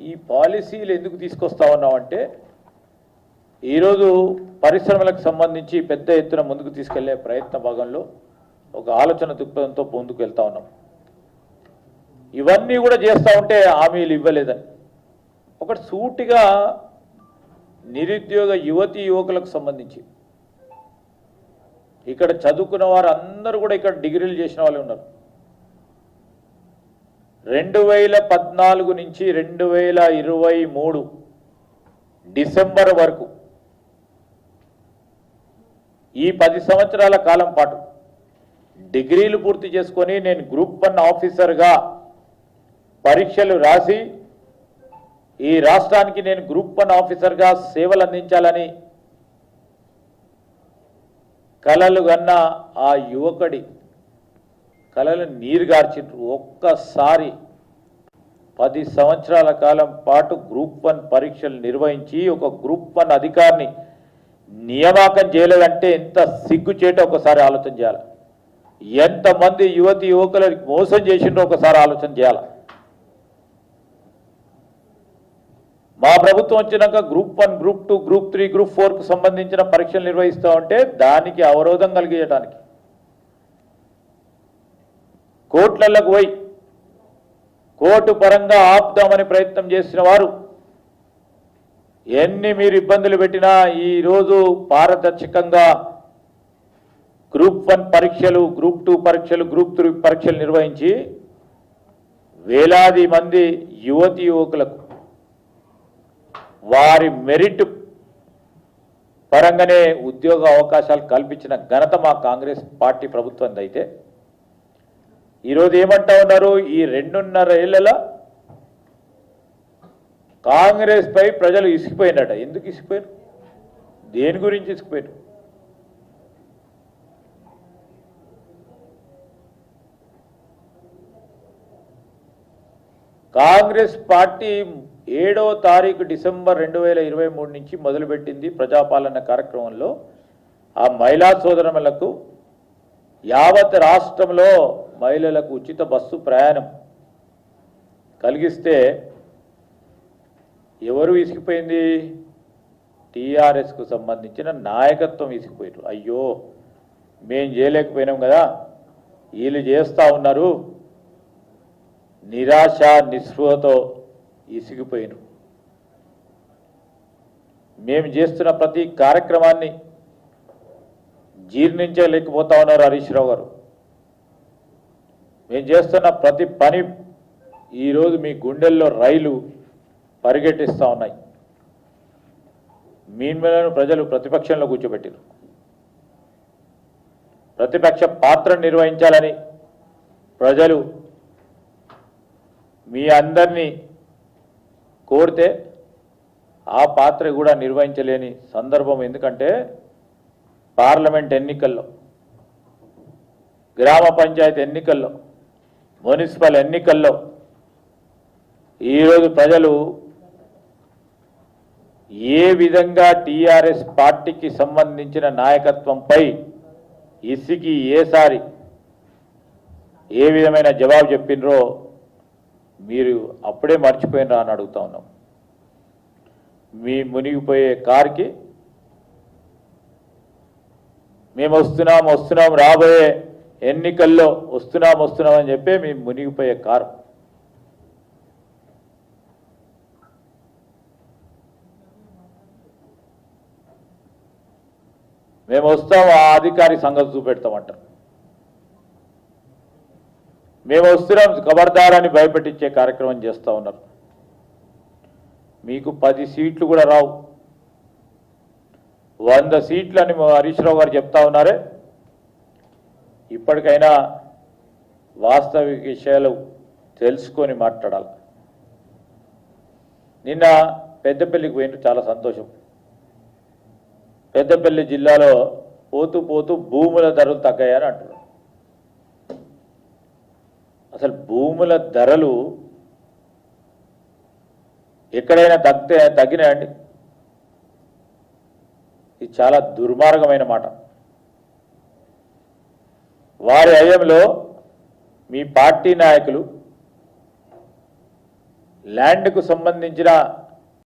ఈ పాలసీలు ఎందుకు తీసుకొస్తా ఉన్నామంటే ఈరోజు పరిశ్రమలకు సంబంధించి పెద్ద ఎత్తున ముందుకు తీసుకెళ్లే ప్రయత్న భాగంలో ఒక ఆలోచన దృక్పథంతో ముందుకు వెళ్తా ఉన్నాం. ఇవన్నీ కూడా చేస్తూ ఉంటే హామీలు ఇవ్వలేదని ఒకటి సూటిగా నిరుద్యోగ యువతి యువకులకు సంబంధించి ఇక్కడ చదువుకున్న వారు అందరూ కూడా ఇక్కడ డిగ్రీలు చేసిన వాళ్ళు ఉన్నారు. 2014 నుంచి 2023 డిసెంబర్ వరకు ఈ 10 సంవత్సరాల కాలం పాటు డిగ్రీలు పూర్తి చేసుకొని నేను గ్రూప్ 1 ఆఫీసర్గా పరీక్షలు రాసి ఈ రాష్ట్రానికి నేను గ్రూప్ 1 ఆఫీసర్గా సేవలు అందించాలని కలలు కన్న ఆ యువకుడి కలలు నీరుగార్చిండ్రు. ఒక్కసారి 10 సంవత్సరాల కాలం పాటు గ్రూప్ 1 పరీక్షలు నిర్వహించి ఒక గ్రూప్ 1 అధికారిని నియామకం చేయలేదంటే ఎంత సిగ్గుచేటో ఒకసారి ఆలోచన చేయాలి. ఎంతమంది యువతి యువకులను మోసం చేసిండ్రో ఒకసారి ఆలోచన చేయాలి. మా ప్రభుత్వం వచ్చినాక గ్రూప్ 1, గ్రూప్ 2, గ్రూప్ 3, గ్రూప్ 4కు సంబంధించిన పరీక్షలు నిర్వహిస్తూ ఉంటే దానికి అవరోధం కలిగించడానికి కోర్టులకు పోయి కోర్టు పరంగా ఆపుదామని ప్రయత్నం చేసిన వారు ఎన్ని మీరు ఇబ్బందులు పెట్టినా ఈరోజు పారదర్శకంగా గ్రూప్ 1 పరీక్షలు, గ్రూప్ 2 పరీక్షలు, గ్రూప్ 3 పరీక్షలు నిర్వహించి వేలాది మంది యువతి యువకులకు వారి మెరిట్ పరంగానే ఉద్యోగ అవకాశాలు కల్పించిన ఘనత మా కాంగ్రెస్ పార్టీ ప్రభుత్వం అయితే ఈరోజు ఏమంటా ఉన్నారు? ఈ 2.5 ఏళ్లలో కాంగ్రెస్ పై ప్రజలు ఇసిగిపోయినట. ఎందుకు ఇసిగిపోయారు? దేని గురించి ఇసిగిపోయారు? కాంగ్రెస్ పార్టీ 7వ తారీఖు డిసెంబర్ 2023 నుంచి మొదలుపెట్టింది ప్రజాపాలన కార్యక్రమంలో ఆ మహిళా సోదరులకు యావత్ రాష్ట్రంలో మహిళలకు ఉచిత బస్సు ప్రయాణం కలిగిస్తే ఎవరు ఇసిగిపోయింది? టీఆర్ఎస్కు సంబంధించిన నాయకత్వం ఇసిగిపోయారు. అయ్యో మేం చేయలేకపోయినాం కదా, వీళ్ళు చేస్తూ ఉన్నారు, నిరాశ నిస్పృహతో ఇసిగిపోయినారు. మేము చేస్తున్న ప్రతి కార్యక్రమాన్ని జీర్ణించలేకపోతా ఉన్నారు హరీష్ రావు గారు. మేము చేస్తున్న ప్రతి పని ఈరోజు మీ గుండెల్లో రైలు పరిగెట్టిస్తూ ఉన్నాయి. మీన్మేలను ప్రజలు ప్రతిపక్షంలో కూర్చోబెట్టారు. ప్రతిపక్ష పాత్ర నిర్వహించాలని ప్రజలు మీ అందరినీ కోరితే ఆ పాత్ర కూడా నిర్వహించలేని సందర్భం. ఎందుకంటే పార్లమెంట్ ఎన్నికల్లో, గ్రామ పంచాయతీ ఎన్నికల్లో, మున్సిపల్ ఎన్నికల్లో ఈరోజు ప్రజలు ఏ విధంగా టీఆర్ఎస్ పార్టీకి సంబంధించిన నాయకత్వంపై ఇసికి ఏసారి ఏ విధమైన జవాబు చెప్పినరో మీరు అప్పుడే మర్చిపోయినరా అని అడుగుతా ఉన్నాం. మీ మునిగిపోయే కారుకి మేము వస్తున్నాం రాబోయే ఎన్నికల్లో వస్తున్నాం అని చెప్పి మేము మునిగిపోయే కారు. మేము వస్తాం, ఆ అధికారి సంగతి చూపెడతామంటారు. మేము వస్తున్నాం, ఖబర్దారాన్ని భయపెట్టించే కార్యక్రమం చేస్తూ ఉన్నారు. మీకు 10 సీట్లు కూడా రావు, 100 సీట్లని హరీష్ రావు గారు చెప్తా ఉన్నారే. ఇప్పటికైనా వాస్తవిక విషయాలు తెలుసుకొని మాట్లాడాలి. నిన్న పెద్దపల్లికి పోయిన చాలా సంతోషం. పెద్దపల్లి జిల్లాలో పోతూ భూముల ధరలు తగ్గాయని అంటున్నారు. అసలు భూముల ధరలు ఎక్కడైనా తగ్గినాయండి? ఇది చాలా దుర్మార్గమైన మాట. వారి హయాంలో మీ పార్టీ నాయకులు ల్యాండ్కు సంబంధించిన